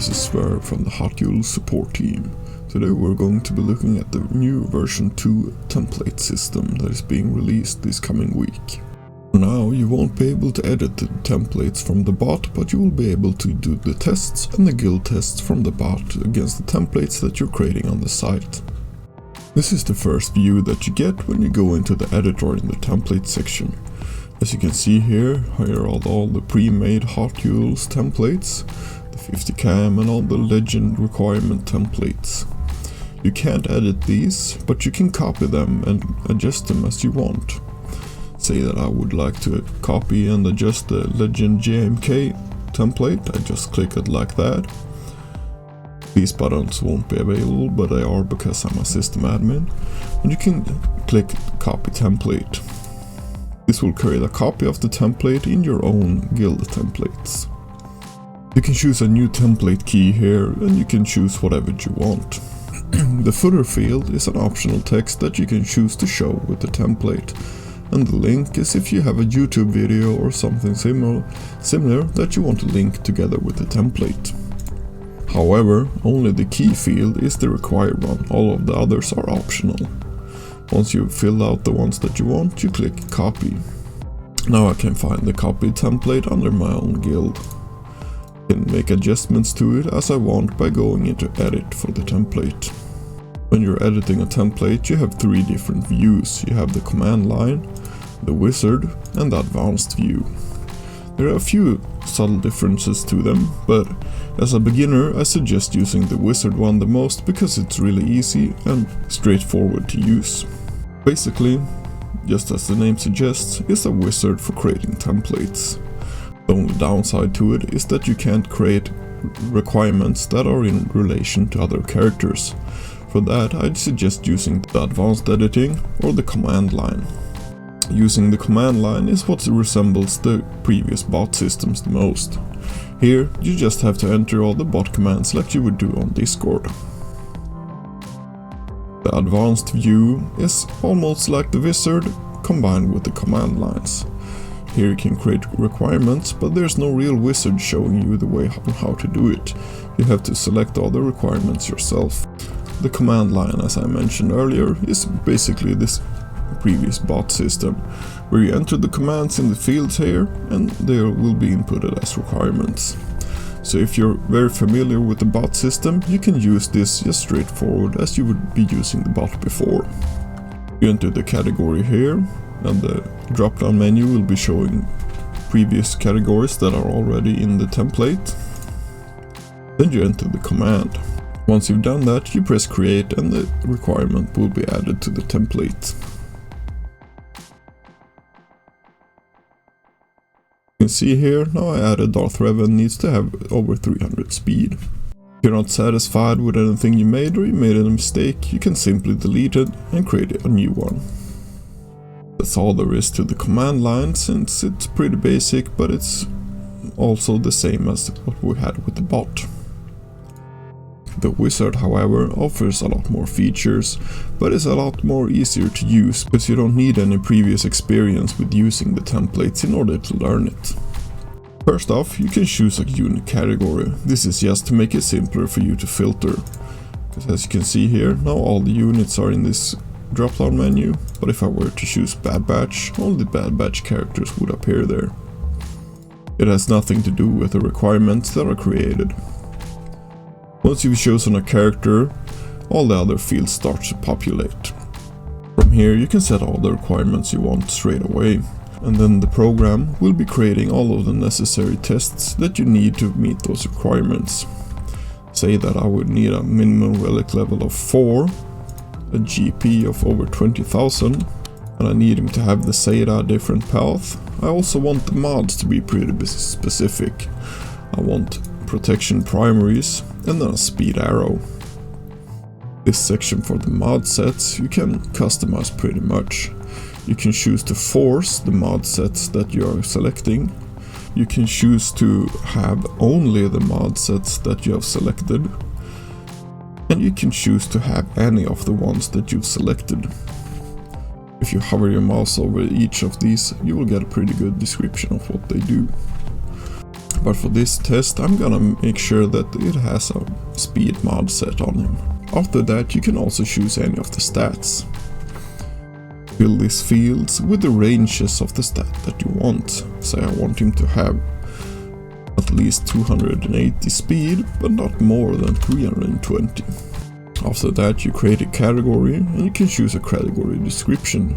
this is Sver from the HotUtils support team. Today we're going to be looking at the new version 2 template system that is being released this coming week. For now you won't be able to edit the templates from the bot, but you will be able to do the tests and the guild tests from the bot against the templates that you're creating on the site. This is the first view that you get when you go into the editor in the template section. As you can see here are all the pre-made HotUtils templates, the 50 cam and all the legend requirement templates. You can't edit these, but you can copy them and adjust them as you want. Say that I would like to copy and adjust the legend JMK template, I just click it like that. These buttons won't be available, but they are because I'm a system admin. And you can click copy template. This will create a copy of the template in your own guild templates. You can choose a new template key here and you can choose whatever you want. The footer field is an optional text that you can choose to show with the template. And the link is if you have a YouTube video or something similar that you want to link together with the template. However, only the key field is the required one, all of the others are optional. Once you've filled out the ones that you want, you click copy. Now I can find the copied template under my own guild. I can make adjustments to it as I want by going into edit for the template. When you're editing a template you have three different views. You have the command line, the wizard and the advanced view. There are a few subtle differences to them, but as a beginner I suggest using the wizard one the most because it's really easy and straightforward to use. Basically, just as the name suggests, it's a wizard for creating templates. The only downside to it is that you can't create requirements that are in relation to other characters. For that I'd suggest using the advanced editing or the command line. Using the command line is what resembles the previous bot systems the most. Here you just have to enter all the bot commands like you would do on Discord. The advanced view is almost like the wizard combined with the command lines. Here you can create requirements, but there's no real wizard showing you the way on how to do it. You have to select all the requirements yourself. The command line, as I mentioned earlier, is basically this previous bot system, where you enter the commands in the fields here and they will be inputted as requirements. So if you're very familiar with the bot system, you can use this just straightforward as you would be using the bot before. You enter the category here and the drop down menu will be showing previous categories that are already in the template. Then you enter the command. Once you've done that, you press create and the requirement will be added to the template. You can see here, now I added Darth Revan needs to have over 300 speed. If you're not satisfied with anything you made or you made a mistake, you can simply delete it and create a new one. That's all there is to the command line, since it's pretty basic, but it's also the same as what we had with the bot. The wizard, however, offers a lot more features, but is a lot more easier to use because you don't need any previous experience with using the templates in order to learn it. First off, you can choose a unit category. This is just to make it simpler for you to filter. Because as you can see here, now all the units are in this drop down menu, but if I were to choose Bad Batch, only Bad Batch characters would appear there. It has nothing to do with the requirements that are created. Once you've chosen a character, all the other fields start to populate. From here you can set all the requirements you want straight away, and then the program will be creating all of the necessary tests that you need to meet those requirements. Say that I would need a minimum relic level of 4, a GP of over 20,000, and I need him to have the Zeta different path. I also want the mods to be pretty specific. I want protection primaries and then a speed arrow. This section for the mod sets you can customize pretty much. You can choose to force the mod sets that you are selecting. You can choose to have only the mod sets that you have selected. And you can choose to have any of the ones that you've selected. If you hover your mouse over each of these, you will get a pretty good description of what they do. But for this test I'm gonna make sure that it has a speed mod set on him. After that you can also choose any of the stats. Fill these fields with the ranges of the stat that you want. Say I want him to have at least 280 speed, but not more than 320. After that you create a category and you can choose a category description.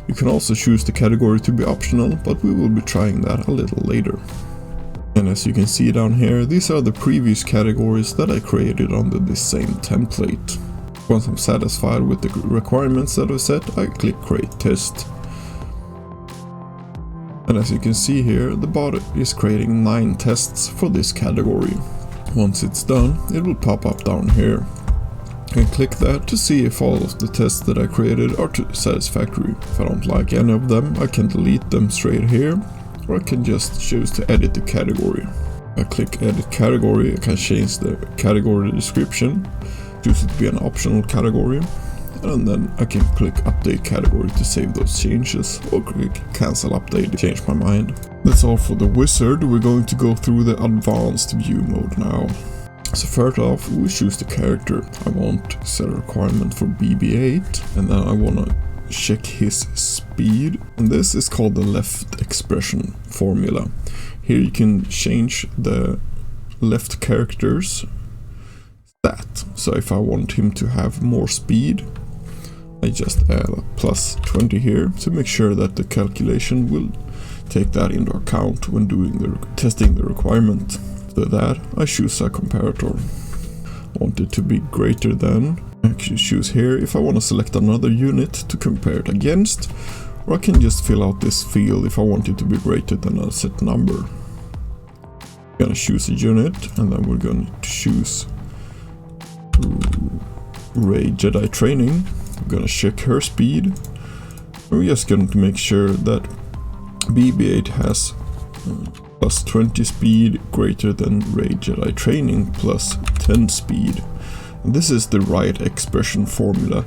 You can also choose the category to be optional, but we will be trying that a little later. And as you can see down here, these are the previous categories that I created under this same template. Once I'm satisfied with the requirements that I set, I click create test. And as you can see here, the bot is creating 9 tests for this category. Once it's done, it will pop up down here. I can click that to see if all of the tests that I created are satisfactory. If I don't like any of them, I can delete them straight here, or I can just choose to edit the category. I click edit category, I can change the category description, choose it to be an optional category, and then I can click update category to save those changes, or click cancel update to change my mind. That's all for the wizard. We're going to go through the advanced view mode now. So first off, we choose the character. I want to set a requirement for BB8, and then I want to check his speed, and this is called the left expression formula. Here you can change the left character's stat. So if I want him to have more speed, I just add a plus 20 here to make sure that the calculation will take that into account when doing the testing the requirement. After that, I choose a comparator. I want it to be greater than. I can choose here if I want to select another unit to compare it against, or I can just fill out this field if I want it to be greater than a set number. I'm gonna choose a unit, and then we're going to choose Ray Jedi Training. I'm gonna check her speed. We're just going to make sure that BB8 has plus 20 speed greater than Ray Jedi Training plus 10 speed. And this is the right expression formula,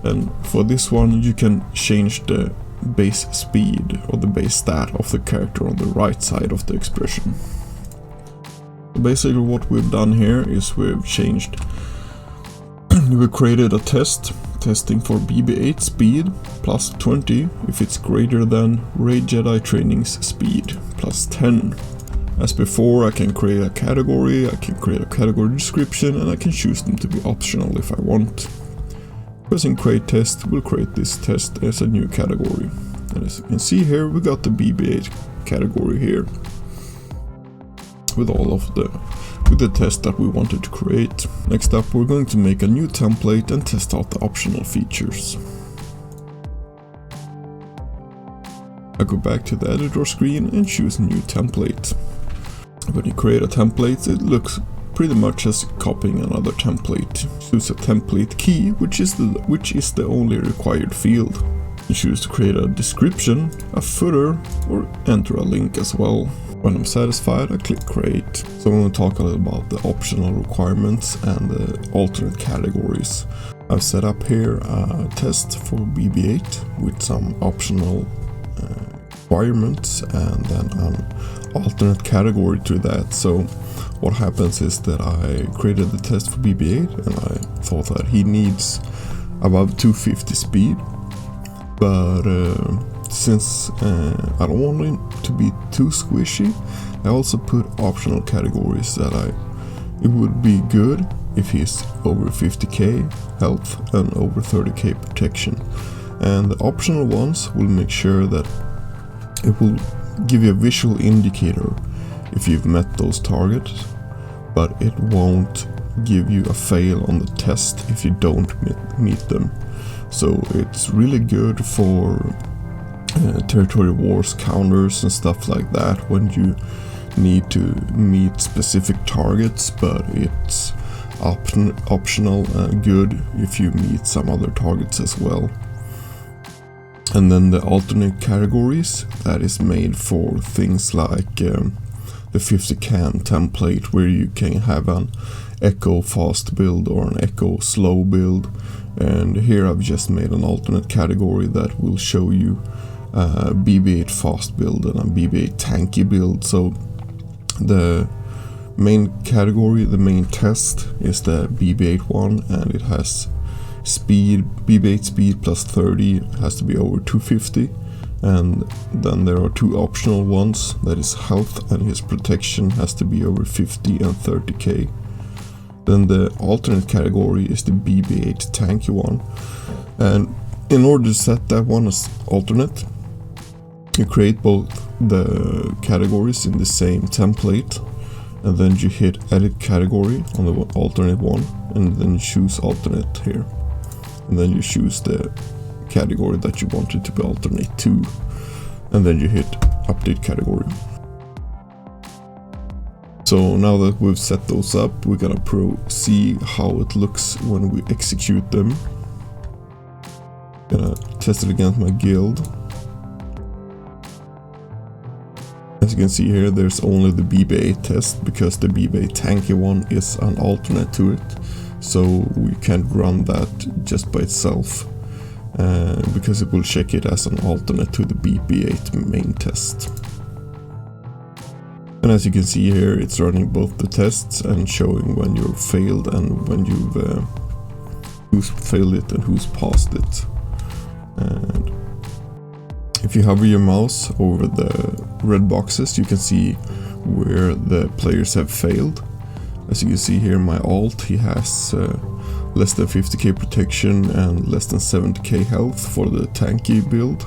and for this one you can change the base speed or the base stat of the character on the right side of the expression. Basically what we've done here is we've changed we created a test testing for BB8 speed plus 20 if it's greater than Ray Jedi Training's speed plus 10. As before, I can create a category, I can create a category description, and I can choose them to be optional if I want. Pressing create test will create this test as a new category. And as you can see here, we got the BB8 category here with all of the test that we wanted to create. Next up, we're going to make a new template and test out the optional features. I go back to the editor screen and choose new template. When you create a template, it looks pretty much as copying another template. Choose a template key, which is the only required field. You choose to create a description, a footer, or enter a link as well. When I'm satisfied, I click create. So I'm going to talk a little about the optional requirements and the alternate categories. I've set up here a test for BB8 with some optional requirements and then an alternate category to that. So what happens is that I created the test for BB8 and I thought that he needs above 250 speed, but since I don't want him to be too squishy, I also put optional categories that it would be good if he's over 50k health and over 30k protection. And the optional ones will make sure that it will give you a visual indicator if you've met those targets, but it won't give you a fail on the test if you don't meet them. So it's really good for territory wars counters and stuff like that when you need to meet specific targets, but it's optional and good if you meet some other targets as well. And then the alternate categories, that is made for things like the 50 can template, where you can have an echo fast build or an echo slow build. And here I've just made an alternate category that will show you BB8 fast build and a BB8 tanky build. So The main category, the main test, is the BB-8 one, and it has speed, BB-8 speed plus 30, has to be over 250, and then there are two optional ones, that is health and his protection has to be over 50 and 30k. Then the alternate category is the BB-8 tanky one, and in order to set that one as alternate, you create both the categories in the same template, and then you hit edit category on the alternate one, and then you choose alternate here, and then you choose the category that you want it to be alternate to, and then you hit update category. So now that we've set those up, we're gonna see how it looks when we execute them. Gonna test it against my guild. As you can see here, there's only the BB-8 test because the BB-8 tanky one is an alternate to it, so we can't run that just by itself because it will check it as an alternate to the BB-8 main test. And as you can see here, it's running both the tests and showing when you've failed and when you've who's failed it and who's passed it. And if you hover your mouse over the red boxes, you can see where the players have failed. As you can see here, my alt, he has less than 50k protection and less than 70k health for the tanky build,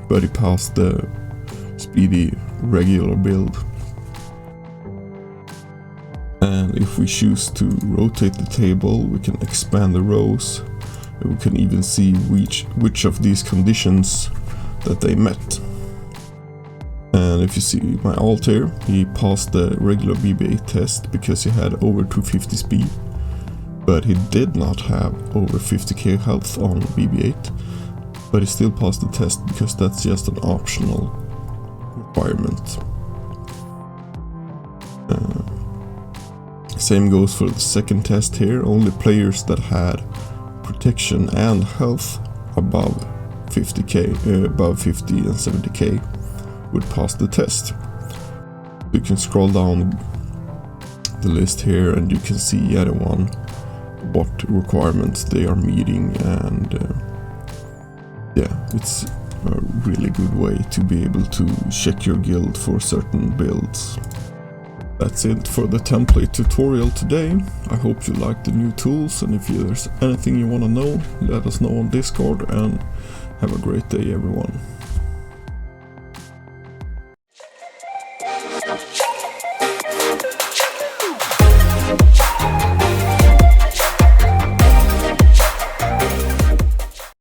but he passed the speedy regular build. And if we choose to rotate the table, we can expand the rows. We can even see which of these conditions that they met. And if you see my alt here, he passed the regular BB-8 test because he had over 250 speed, but he did not have over 50k health on BB-8, but he still passed the test because that's just an optional requirement. Same goes for the second test here. Only players that had protection and health above 50k, above 50 and 70k would pass the test. You can scroll down the list here and you can see everyone what requirements they are meeting, and yeah, it's a really good way to be able to check your guild for certain builds. That's it for the template tutorial today. I hope you liked the new tools, and if there's anything you want to know, let us know on Discord, and have a great day everyone.